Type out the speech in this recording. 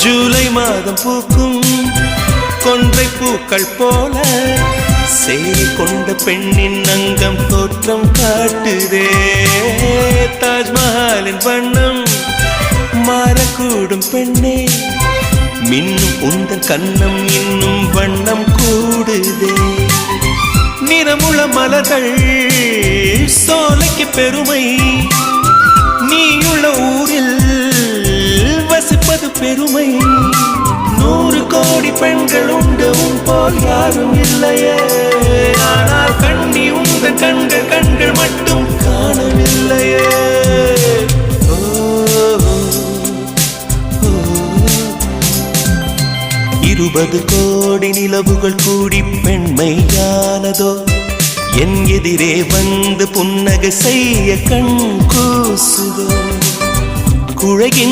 ஜூலை மாதம் பூக்கும் கொன்றை பூக்கள் போல சேரி கொண்ட பெண்ணின் அங்கம் தோற்றம் காட்டுதே. தாஜ்மஹாலின் வண்ணம் மாறக்கூடும் பெண்ணே, மின்னும் உந்தன் கண்ணம் இன்னும் வண்ணம் கூடுதே. நிறமுள்ள மலர்கள் சோலைக்கு பெருமை, நீயுள்ள ஊரில் வசிப்பது பெருமை. 100 கோடி பெண்கள் உண்டு உன் போல் யாரும் இல்லையே, ஆனால் கண்ணி உந்தன் கண்கள் கண்கள் மட்டும் காணவில்லையே. 20 கோடி நிலவுகள் கூடி பெண்மையானதோ, என் எதிரே வந்து புன்னகை செய்ய கண் கூசுதோ. குழகின்